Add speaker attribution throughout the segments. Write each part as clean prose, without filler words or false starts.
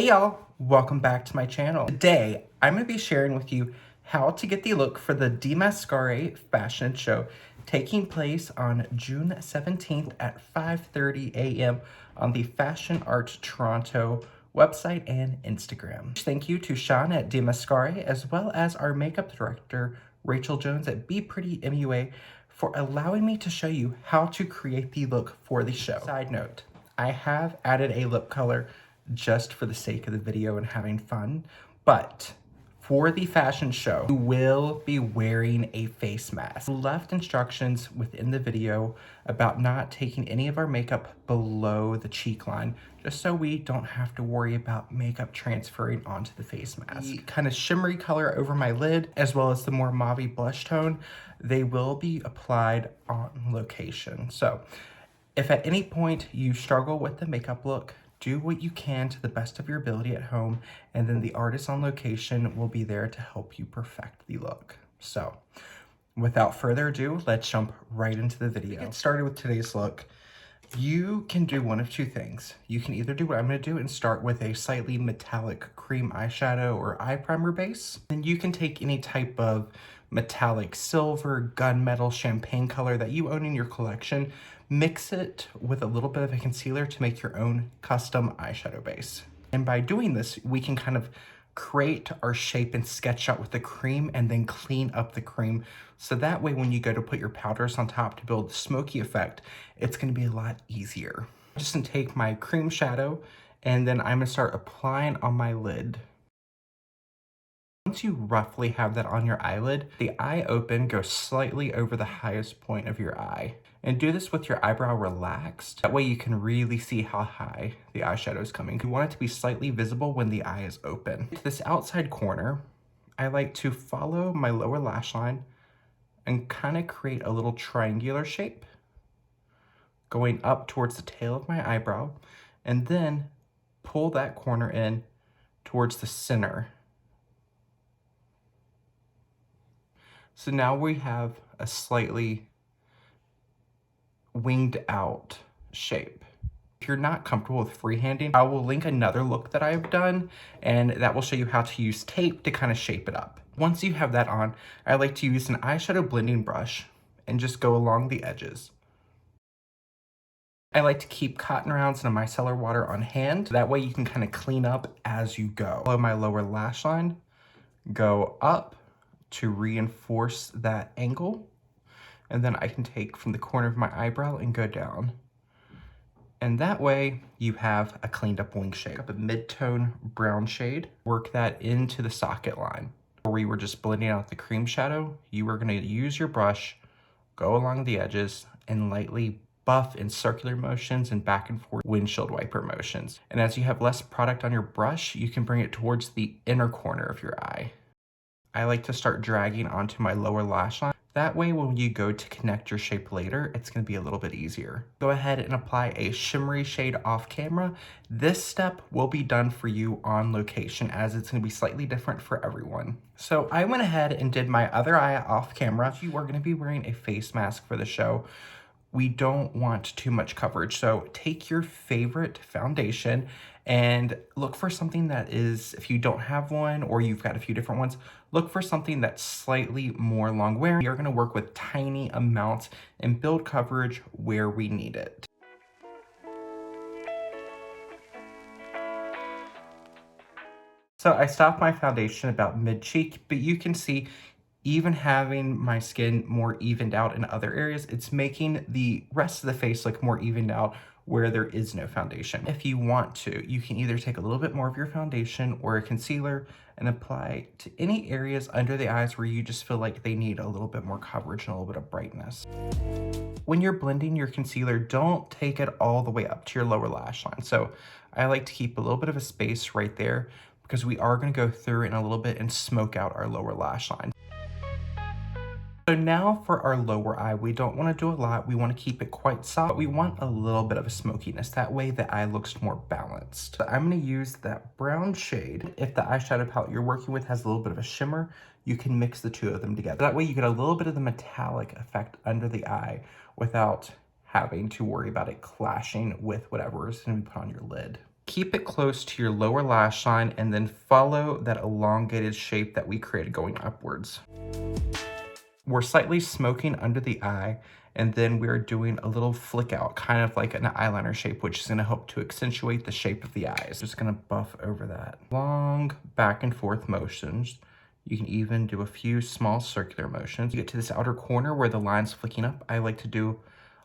Speaker 1: Hey y'all, welcome back to my channel. Today, I'm going to be sharing with you how to get the look for the Demascare fashion show taking place on June 17th at 5:30 a.m. on the Fashion Art Toronto website and Instagram. Thank you to Sean at Demascare as well as our makeup director, Rachel Jones at Be Pretty MUA for allowing me to show you how to create the look for the show. Side note, I have added a lip color just for the sake of the video and having fun, but for the fashion show, you will be wearing a face mask. I left instructions within the video about not taking any of our makeup below the cheek line, just so we don't have to worry about makeup transferring onto the face mask. The kind of shimmery color over my lid, as well as the more mauve blush tone, they will be applied on location. So if at any point you struggle with the makeup look, do what you can to the best of your ability at home, and then the artist on location will be there to help you perfect the look. So, without further ado, let's jump right into the video. To get started with today's look, you can do one of two things. You can either do what I'm going to do and start with a slightly metallic cream eyeshadow or eye primer base. Then you can take any type of metallic silver, gunmetal, champagne color that you own in your collection, mix it with a little bit of a concealer to make your own custom eyeshadow base. And by doing this, we can kind of create our shape and sketch out with the cream and then clean up the cream. So that way, when you go to put your powders on top to build the smoky effect, it's gonna be a lot easier. I'm just gonna take my cream shadow and then I'm gonna start applying on my lid. Once you roughly have that on your eyelid, the eye open goes slightly over the highest point of your eye. And do this with your eyebrow relaxed. That way you can really see how high the eyeshadow is coming. You want it to be slightly visible when the eye is open. To this outside corner, I like to follow my lower lash line and kind of create a little triangular shape going up towards the tail of my eyebrow, and then pull that corner in towards the center. So now we have a slightly winged out shape. If you're not comfortable with freehanding, I will link another look that I've done, and that will show you how to use tape to kind of shape it up. Once you have that on, I like to use an eyeshadow blending brush and just go along the edges. I like to keep cotton rounds and a micellar water on hand. That way you can kind of clean up as you go. Follow my lower lash line, go up to reinforce that angle. And then I can take from the corner of my eyebrow and go down. And that way you have a cleaned up wing shape. A mid-tone brown shade, work that into the socket line. Where we were just blending out the cream shadow, you were gonna use your brush, go along the edges, and lightly buff in circular motions and back and forth windshield wiper motions. And as you have less product on your brush, you can bring it towards the inner corner of your eye. I like to start dragging onto my lower lash line. That way, when you go to connect your shape later, it's gonna be a little bit easier. Go ahead and apply a shimmery shade off camera. This step will be done for you on location, as it's gonna be slightly different for everyone. So I went ahead and did my other eye off camera. If you are gonna be wearing a face mask for the show, we don't want too much coverage. So take your favorite foundation and look for something that is, if you don't have one or you've got a few different ones, look for something that's slightly more long wearing. We are gonna work with tiny amounts and build coverage where we need it. So I stopped my foundation about mid-cheek, but you can see even having my skin more evened out in other areas, it's making the rest of the face look more evened out where there is no foundation. If you want to, you can either take a little bit more of your foundation or a concealer and apply to any areas under the eyes where you just feel like they need a little bit more coverage and a little bit of brightness. When you're blending your concealer, don't take it all the way up to your lower lash line. So I like to keep a little bit of a space right there because we are gonna go through it in a little bit and smoke out our lower lash line. So now for our lower eye, we don't want to do a lot. We want to keep it quite soft, but we want a little bit of a smokiness. That way the eye looks more balanced. So I'm going to use that brown shade. If the eyeshadow palette you're working with has a little bit of a shimmer, you can mix the two of them together. That way you get a little bit of the metallic effect under the eye without having to worry about it clashing with whatever is going to be put on your lid. Keep it close to your lower lash line and then follow that elongated shape that we created going upwards. We're slightly smoking under the eye, and then we're doing a little flick out, kind of like an eyeliner shape, which is gonna help to accentuate the shape of the eyes. Just gonna buff over that. Long back and forth motions. You can even do a few small circular motions. You get to this outer corner where the line's flicking up. I like to do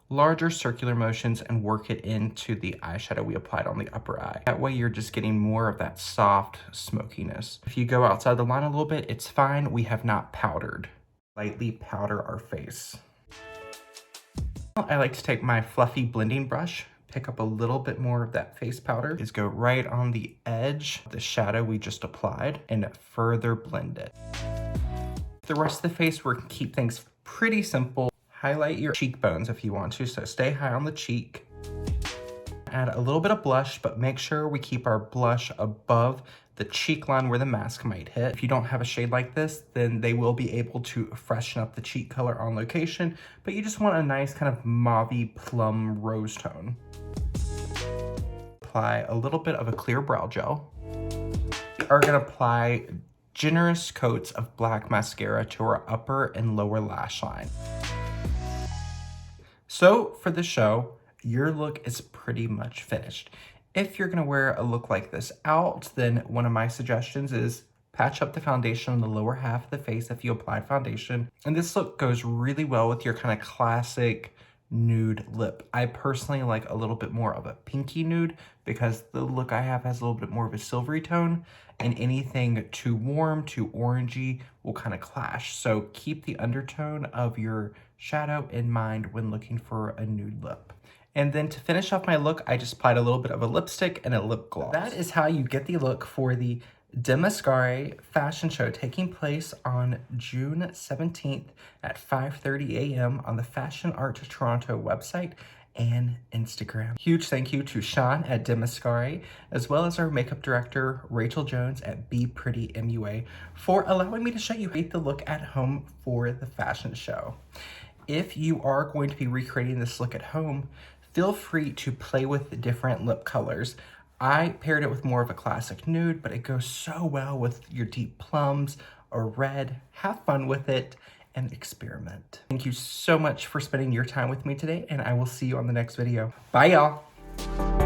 Speaker 1: larger circular motions and work it into the eyeshadow we applied on the upper eye. That way you're just getting more of that soft smokiness. If you go outside the line a little bit, it's fine. We have not powdered. Lightly powder our face. I like to take my fluffy blending brush, pick up a little bit more of that face powder, is go right on the edge of the shadow we just applied and further blend it. The rest of the face, we're gonna keep things pretty simple. Highlight your cheekbones if you want to, so stay high on the cheek. Add a little bit of blush, but make sure we keep our blush above the cheek line where the mask might hit. If you don't have a shade like this, then they will be able to freshen up the cheek color on location, but you just want a nice kind of mauvey plum rose tone. Apply a little bit of a clear brow gel. We are gonna apply generous coats of black mascara to our upper and lower lash line. So for the show, your look is pretty much finished. If you're gonna wear a look like this out, then one of my suggestions is patch up the foundation on the lower half of the face if you applied foundation. And this look goes really well with your kind of classic nude lip. I personally like a little bit more of a pinky nude because the look I have has a little bit more of a silvery tone, and anything too warm, too orangey will kind of clash. So keep the undertone of your shadow in mind when looking for a nude lip. And then to finish off my look, I just applied a little bit of a lipstick and a lip gloss. That is how you get the look for the Demascare fashion show taking place on June 17th at 5:30 a.m. on the Fashion Art Toronto website and Instagram. Huge thank you to Sean at Demascare, as well as our makeup director, Rachel Jones at Be Pretty MUA, for allowing me to show you the look at home for the fashion show. If you are going to be recreating this look at home, feel free to play with different lip colors. I paired it with more of a classic nude, but it goes so well with your deep plums or red. Have fun with it and experiment. Thank you so much for spending your time with me today, and I will see you on the next video. Bye, y'all.